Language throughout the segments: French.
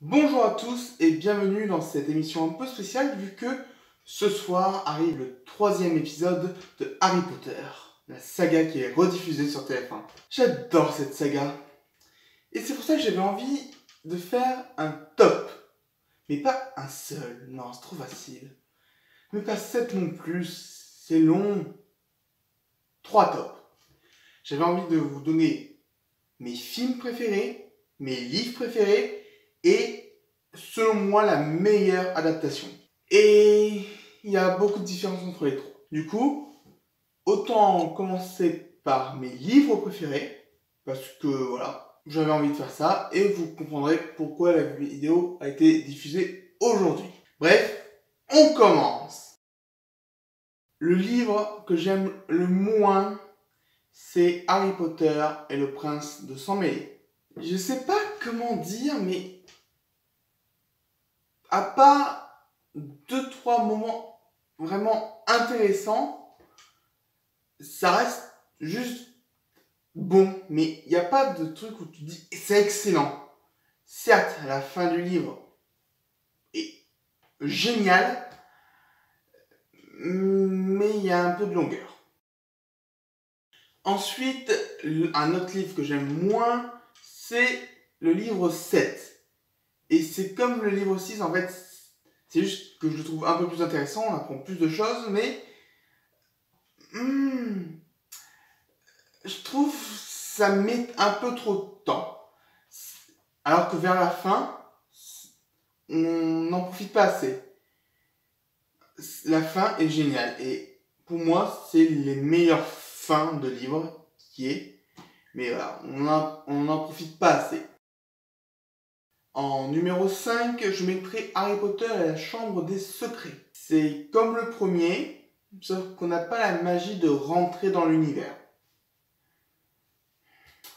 Bonjour à tous et bienvenue dans cette émission un peu spéciale vu que ce soir arrive le 3e épisode de Harry Potter, la saga qui est rediffusée sur TF1. J'adore cette saga et c'est pour ça que j'avais envie de faire un top, mais pas un seul, non c'est trop facile, mais pas 7 non plus, c'est long, 3 tops. J'avais envie de vous donner mes films préférés, mes livres préférés et selon moi la meilleure adaptation. Et il y a beaucoup de différences entre les trois. Du coup, autant commencer par mes livres préférés, parce que voilà, j'avais envie de faire ça, et vous comprendrez pourquoi la vidéo a été diffusée aujourd'hui. Bref, on commence. Le livre que j'aime le moins, c'est Harry Potter et le prince de sang mêlé. Je sais pas comment dire, mais à part 2-3 moments vraiment intéressants, ça reste juste bon. Mais il n'y a pas de truc où tu dis c'est excellent. Certes, la fin du livre est géniale, mais il y a un peu de longueur. Ensuite, un autre livre que j'aime moins, c'est le livre 7. Et c'est comme le livre 6, en fait, c'est juste que je le trouve un peu plus intéressant, on apprend plus de choses, mais je trouve ça met un peu trop de temps. Alors que vers la fin, on n'en profite pas assez. La fin est géniale et pour moi, c'est les meilleures fins de livres qui est. Mais voilà, on n'en profite pas assez. En numéro 5, je mettrai Harry Potter et la Chambre des Secrets. C'est comme le premier, sauf qu'on n'a pas la magie de rentrer dans l'univers.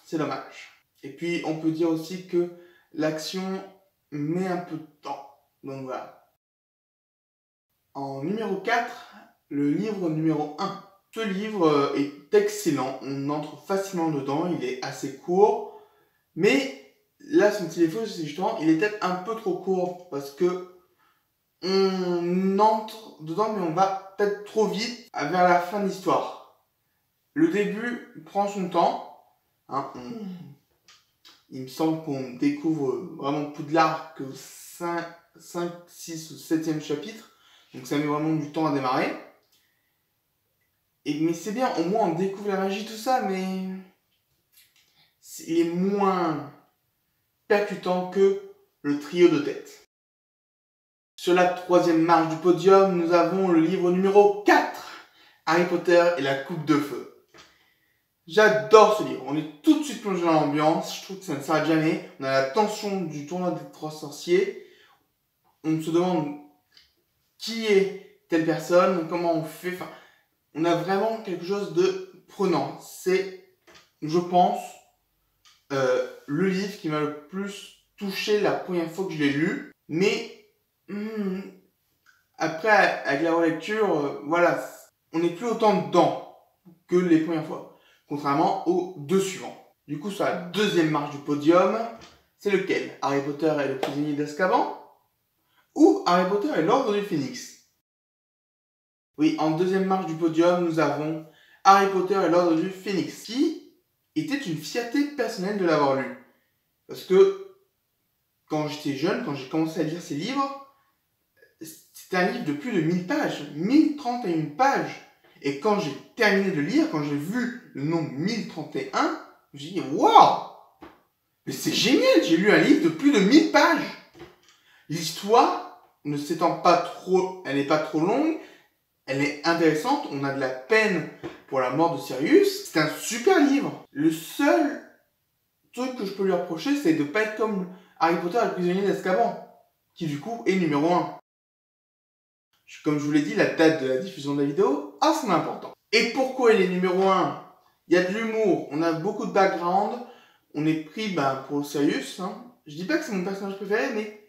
C'est dommage. Et puis, on peut dire aussi que l'action met un peu de temps. Donc voilà. En numéro 4, le livre numéro 1. Ce livre est excellent. On entre facilement dedans. Il est assez court. Mais là, son petit défaut, c'est justement, il est peut-être un peu trop court parce que on entre dedans, mais on va peut-être trop vite vers la fin de l'histoire. Le début prend son temps. Il me semble qu'on découvre vraiment Poudlard que 5, 6 ou 7e chapitre. Donc ça met vraiment du temps à démarrer. Mais c'est bien, au moins on découvre la magie, tout ça, mais il est moins percutant que le trio de tête. Sur la 3e marche du podium, nous avons le livre numéro 4, Harry Potter et la Coupe de Feu. J'adore ce livre, on est tout de suite plongé dans l'ambiance, je trouve que ça ne s'arrête jamais. On a la tension du tournoi des 3 sorciers, on se demande qui est telle personne, comment on fait, enfin, on a vraiment quelque chose de prenant. C'est, je pense, le livre qui m'a le plus touché la première fois que je l'ai lu, mais après, avec la relecture, voilà, on n'est plus autant dedans que les premières fois, contrairement aux 2 suivants. Du coup, sur la 2e marche du podium, c'est lequel? Harry Potter et le prisonnier d'Azkaban ou Harry Potter et l'ordre du Phénix? Oui, en 2e marche du podium, nous avons Harry Potter et l'ordre du Phénix, qui était une fierté personnelle de l'avoir lu. Parce que quand j'étais jeune, quand j'ai commencé à lire ces livres, c'était un livre de plus de 1000 pages, 1031 pages. Et quand j'ai terminé de lire, quand j'ai vu le nombre 1031, je me suis dit waouh, mais c'est génial, j'ai lu un livre de plus de 1000 pages. L'histoire ne s'étend pas trop, elle n'est pas trop longue, elle est intéressante, on a de la peine pour la mort de Sirius. C'est un super livre. Le seul truc que je peux lui reprocher, c'est de ne pas être comme Harry Potter et le prisonnier d'Azkaban, qui du coup est numéro 1. Comme je vous l'ai dit, la date de la diffusion de la vidéo a son importance. Et pourquoi il est numéro 1? Il y a de l'humour, on a beaucoup de background, on est pris pour Sirius. Je dis pas que c'est mon personnage préféré, mais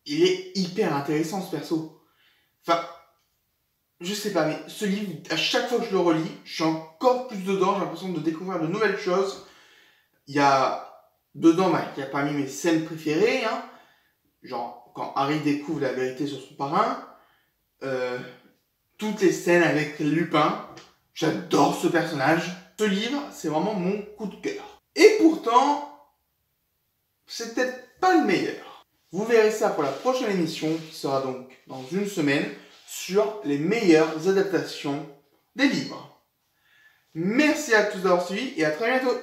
il est hyper intéressant ce perso. Enfin, je sais pas, mais ce livre, à chaque fois que je le relis, je suis encore plus dedans, j'ai l'impression de découvrir de nouvelles choses. Il y a Dedans, bah, il y a parmi mes scènes préférées, hein. Genre quand Harry découvre la vérité sur son parrain, toutes les scènes avec Lupin, j'adore ce personnage. Ce livre, c'est vraiment mon coup de cœur. Et pourtant, c'est peut-être pas le meilleur. Vous verrez ça pour la prochaine émission, qui sera donc dans une semaine, sur les meilleures adaptations des livres. Merci à tous d'avoir suivi et à très bientôt.